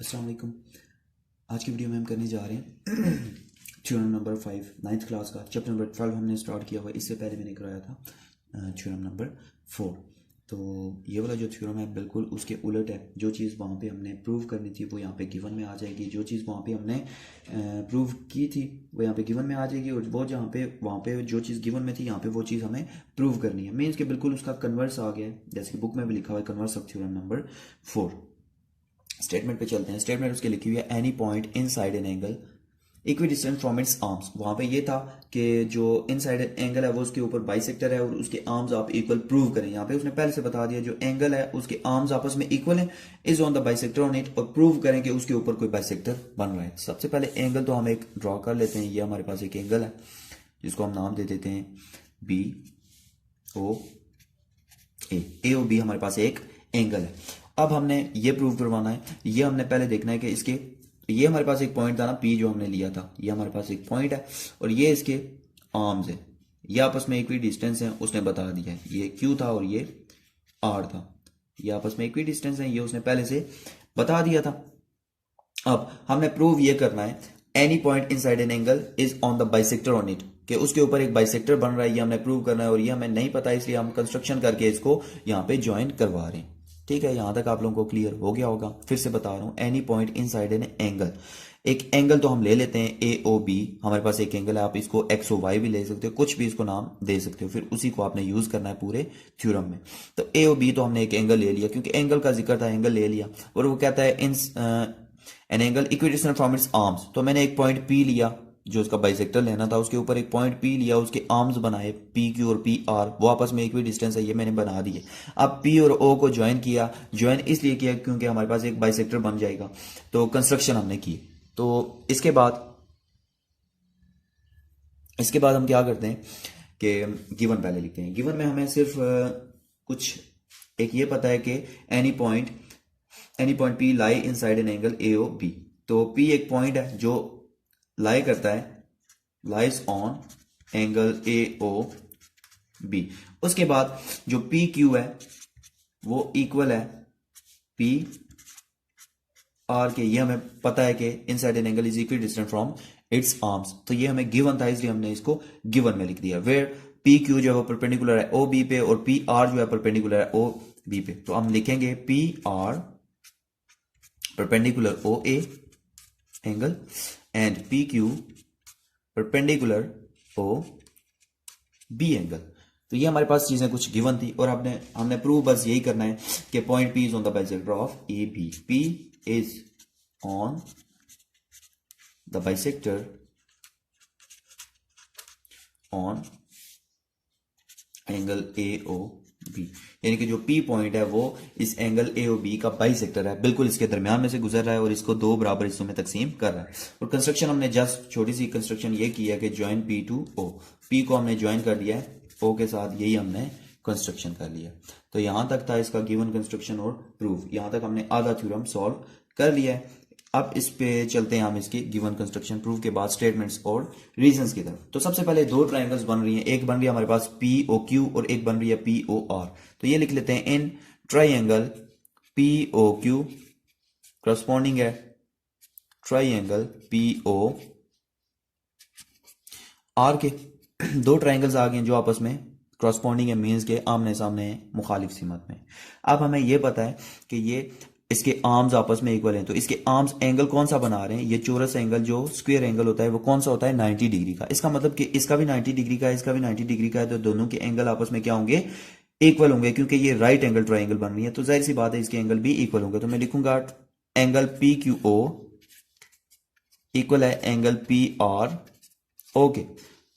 अस्सलाम वालेकुम। आज की वीडियो में हम करने जा रहे हैं थ्योरम नंबर 5 नाइन्थ क्लास का चैप्टर नंबर 12 हमने स्टार्ट किया हुआ है। इससे पहले मैंने कराया था थ्योरम नंबर 4। तो ये वाला जो थ्योरम है बिल्कुल उसके उलट है। जो चीज़ वहाँ पे हमने प्रूव करनी थी वो यहाँ पे गिवन में आ जाएगी। जो चीज़ वहाँ पे हमने प्रूव की थी वो यहाँ पे गिवन में आ जाएगी, और वो जहाँ पे वहाँ पे जो चीज़ गिवन में थी यहाँ पे वो चीज़ हमें प्रूव करनी है। मीन्स के बिल्कुल उसका कन्वर्स आ गया है, जैसे कि बुक में भी लिखा हुआ है converse of theorem number 4। Statement पे चलते हैं। स्टेटमेंट उसके लिखी हुई है any point inside an angle equidistant from its arms. वहां पे ये था कि जो इनसाइड एंगल है वो उसके ऊपर बाइसेक्टर है और उसके आर्म्स आप इक्वल प्रूव करें। यहाँ पे उसने पहले से बता दिया जो एंगल है उसके आर्म्स आपस में इक्वल है, is on the bisector on it, और प्रूव करें कि उसके ऊपर कोई बाइसेक्टर बन रहा है। सबसे पहले एंगल तो हम एक ड्रॉ कर लेते हैं। ये हमारे पास एक एंगल है जिसको हम नाम दे देते हैं बी ओ ए ओ बी। हमारे पास एक एंगल है। अब हमने ये प्रूव करवाना है। ये हमने पहले देखना है कि इसके ये हमारे पास एक पॉइंट था ना पी जो हमने लिया था, ये हमारे पास एक पॉइंट है और ये इसके आर्म्स है। ये आपस में इक्वी डिस्टेंस है, उसने बता दिया है। ये क्यू था और ये आर था। ये आपस में इक्वी डिस्टेंस है, ये उसने पहले से बता दिया था। अब हमने प्रूव ये करना है any point inside an angle is on the bisector on it, कि उसके ऊपर एक बाइसेक्टर बन रहा है। ये हमने प्रूव करना है और ये हमें नहीं पता, इसलिए हम कंस्ट्रक्शन करके इसको यहाँ पे ज्वाइन करवा रहे हैं। ठीक है, यहां तक आप लोगों को क्लियर हो गया होगा। फिर से बता रहा हूं, any point inside an angle, एक एंगल तो हम ले लेते हैं ए ओ बी। हमारे पास एक एंगल है, आप इसको एक्स ओ वाई भी ले सकते हो, कुछ भी इसको नाम दे सकते हो। फिर उसी को आपने यूज करना है पूरे थ्योरम में। तो ए ओ बी तो हमने एक एंगल ले लिया, क्योंकि एंगल का जिक्र था, एंगल ले लिया। और वो कहता है in an angle equidistant from its arms. तो मैंने एक पॉइंट पी लिया जो उसका बाइसेक्टर लेना था, उसके ऊपर एक पॉइंट पी लिया, उसके आर्म्स बनाए पी क्यू और पी आर, वो आपस में इक्वी डिस्टेंस है, ये मैंने बना दिए। अब पी और ओ को ज्वाइन किया। ज्वाइन इसलिए किया क्योंकि हमारे पास एक बाइसेक्टर बन जाएगा। तो कंस्ट्रक्शन हमने की। तो इसके बाद हम क्या करते हैं कि गिवन पहले लिखते हैं। गिवन में हमें सिर्फ कुछ एक ये पता है कि any point P lie inside an angle A O B. तो पी एक पॉइंट है जो लाई करता है, lies on angle A O B. उसके बाद जो पी क्यू है वो इक्वल है पी आर के। ये हमें पता है कि inside an angle is equal distant from its arms. तो ये हमें गिवन था, इसलिए हमने इसको गिवन में लिख दिया। वेयर पी क्यू जो है वो परपेंडिकुलर है ओ बी पे और पी आर जो है परपेंडिकुलर है ओ बी पे। तो हम लिखेंगे P R perpendicular O A angle and P Q perpendicular O B angle. तो ये हमारे पास चीजें कुछ गिवन थी और हमने प्रूव बस यही करना है कि point P is on the bisector of A B. P is on the bisector on angle A O B, यानी कि जो पी पॉइंट है वो इस एंगल ए ओ बी का बाइसेक्टर है, बिल्कुल इसके दरमियान में से गुजर रहा है और इसको दो बराबर हिस्सों में तकसीम कर रहा है। और कंस्ट्रक्शन हमने जस्ट छोटी सी कंस्ट्रक्शन ये की है कि join P to O. P को हमने ज्वाइन कर लिया है ओ के साथ, यही हमने कंस्ट्रक्शन कर लिया। तो यहां तक था इसका गिवन कंस्ट्रक्शन और प्रूफ। यहां तक हमने आधा थ्योरम सॉल्व कर लिया है। अब इस पे चलते हैं हम इसके गिवन कंस्ट्रक्शन प्रूफ के बाद स्टेटमेंट्स और रीजंस की तरफ। तो सबसे पहले दो ट्रायंगल्स बन रही हैं, एक बन रही है हमारे पास पी ओ क्यू और एक बन रही है पी ओ आर। तो ये लिख लेते हैं in triangle P O Q corresponding है ट्रायंगल पी ओ आर के। दो ट्रायंगल्स आ गए जो आपस में क्रॉसपॉन्डिंग है, मीन्स के आमने सामने हैं, मुखालिफ सिमत में। अब हमें यह पता है कि ये इसके आर्म्स आपस में इक्वल हैं। तो इसके आर्म्स एंगल कौन सा बना रहे हैं, ये चौरस एंगल जो स्क्वायर एंगल होता है वो कौन सा होता है 90 डिग्री का। इसका मतलब कि इसका भी 90 डिग्री का है, इसका भी 90 डिग्री का है। तो दोनों के एंगल आपस में क्या होंगे, इक्वल होंगे, क्योंकि ये राइट एंगल ट्राइंगल बन रही है। तो जाहिर सी बात है इसके एंगल भी इक्वल होंगे। तो मैं लिखूंगा angle P Q O equal है एंगल पी आर ओके।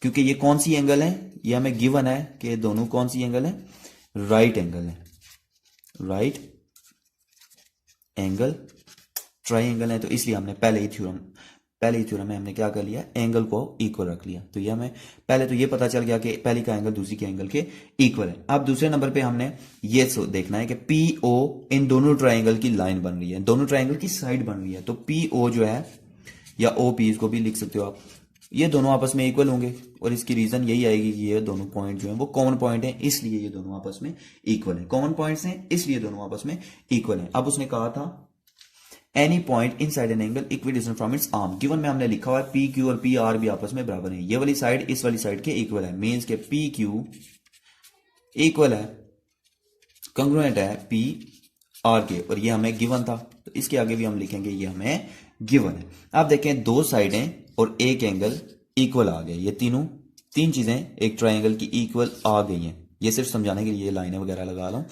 क्योंकि ये कौन सी एंगल है, ये हमें गिवन है कि दोनों कौन सी एंगल है, राइट एंगल है, राइट एंगल ट्राइंगल है। तो इसलिए हमने पहले ही थ्योरम में हमने क्या कर लिया, एंगल को इक्वल रख लिया। तो ये हमें पहले तो ये पता चल गया कि पहली का एंगल दूसरी के एंगल के इक्वल है। अब दूसरे नंबर पे हमने ये देखना है कि पी ओ इन दोनों ट्राइंगल की लाइन बन रही है, दोनों ट्राइंगल की साइड बन रही है। तो पी ओ जो है या ओ पी, इसको भी लिख सकते हो आप, ये दोनों आपस में इक्वल होंगे। और इसकी रीजन यही आएगी कि ये दोनों पॉइंट जो है वो कॉमन पॉइंट है, इसलिए ये दोनों आपस में इक्वल है। कॉमन पॉइंट्स हैं इसलिए दोनों आपस में इक्वल है। अब उसने कहा था any point in side an angle equidistant from its arm. Given में हमने लिखा हुआ है पी क्यू और पी आर भी आपस में बराबर है, ये वाली साइड इस वाली साइड के इक्वल है, मीन्स के पी क्यू इक्वल है, कंग्रुएंट है पी आर के, और ये हमें गिवन था, तो इसके आगे भी हम लिखेंगे ये हमें गिवन है। आप देखें दो साइडें और एक एंगल इक्वल आ गए, ये तीन चीजें एक ट्राइंगल की इक्वल आ गई हैं। ये सिर्फ समझाने के लिए लाइनें वगैरह लगा रहा हूं,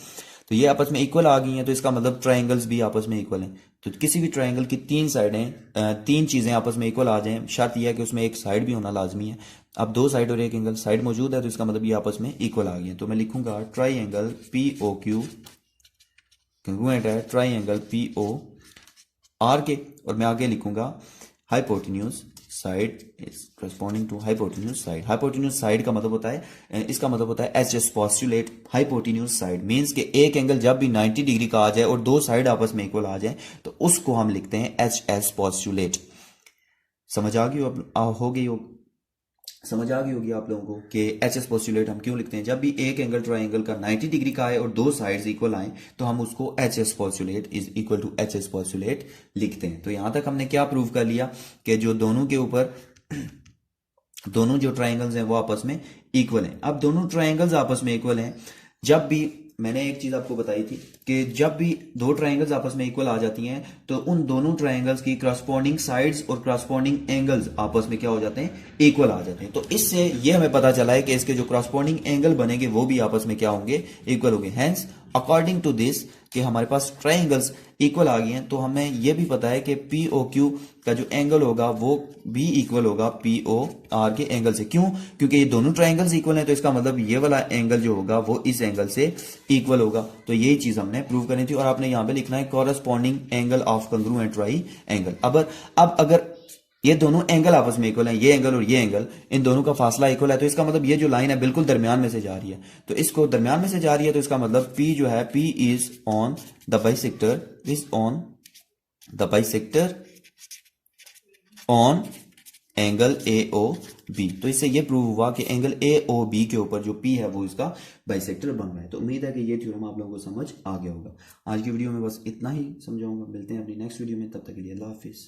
तो ये आपस में इक्वल आ गई हैं, तो इसका मतलब ट्राइंगल्स भी आपस में इक्वल हैं। तो किसी भी ट्राइंगल की तीन साइडें तीन चीजें आपस में इक्वल आ जाएं, शर्त यह है कि उसमें एक साइड भी होना लाजमी है। अब दो साइड और एक एंगल साइड मौजूद है, तो इसका मतलब ये आपस में इक्वल आ गई है। तो मैं लिखूंगा triangle P O Q congruent है ट्राइंगल पी ओ आर के, और मैं आगे लिखूंगा hypotenuse side is corresponding to hypotenuse side. Hypotenuse side का मतलब होता है, इसका मतलब होता है H S postulate hypotenuse side, means के एक एंगल जब भी 90 डिग्री का आ जाए और दो साइड आपस में इक्वल आ जाए तो उसको हम लिखते हैं एच एस पोस्टुलेट। समझ आ गई होगी आप लोगों को कि एच एस पोस्टुलेट हम क्यों लिखते हैं। जब भी एक एंगल ट्राइंगल का 90 डिग्री का आए और दो साइड्स इक्वल आए तो हम उसको H S postulate is equal to H S postulate लिखते हैं। तो यहां तक हमने क्या प्रूव कर लिया कि जो दोनों के ऊपर दोनों जो ट्राइंगल्स हैं वो आपस में इक्वल हैं। अब दोनों ट्राइंगल्स आपस में इक्वल हैं, जब भी मैंने एक चीज आपको बताई थी कि जब भी दो ट्राइंगल्स आपस में इक्वल आ जाती हैं तो उन दोनों ट्राइंगल्स की करस्पॉन्डिंग साइड्स और करस्पॉन्डिंग एंगल्स आपस में क्या हो जाते हैं, इक्वल आ जाते हैं। तो इससे ये हमें पता चला है कि इसके जो करस्पॉन्डिंग एंगल बनेंगे वो भी आपस में क्या होंगे, इक्वल होंगे। हेंस अकॉर्डिंग टू दिस कि हमारे पास ट्राइंगल्स इक्वल आ गए हैं, तो हमें यह भी पता है कि पी ओ क्यू का जो एंगल होगा वो भी इक्वल होगा पी ओ आर के एंगल से। क्यों? क्योंकि ये दोनों ट्राइंगल्स इक्वल हैं, तो इसका मतलब ये वाला एंगल जो होगा वो इस एंगल से इक्वल होगा। तो यही चीज हमने प्रूव करनी थी, और आपने यहां पे लिखना है corresponding angle of congruent try angle. अब अगर ये दोनों एंगल आपस में इक्वल हैं, ये एंगल और ये एंगल, इन दोनों का फासला इक्वल है, तो इसका मतलब ये जो लाइन है बिल्कुल दरमियान में से जा रही है। तो इसको दरमियान में से जा रही है, तो इसका मतलब P जो है P is on the bisector on angle AOB। तो इससे ये प्रूव हुआ कि एंगल AOB के ऊपर जो P है वो इसका बाइसेक्टर बन रहा है। तो उम्मीद है कि ये थ्योरम आप लोगों को समझ आ गया होगा। आज की वीडियो में बस इतना ही समझाऊंगा, मिलते हैं अपनी नेक्स्ट वीडियो में, तब तक के लिए अल्लाह हाफिज।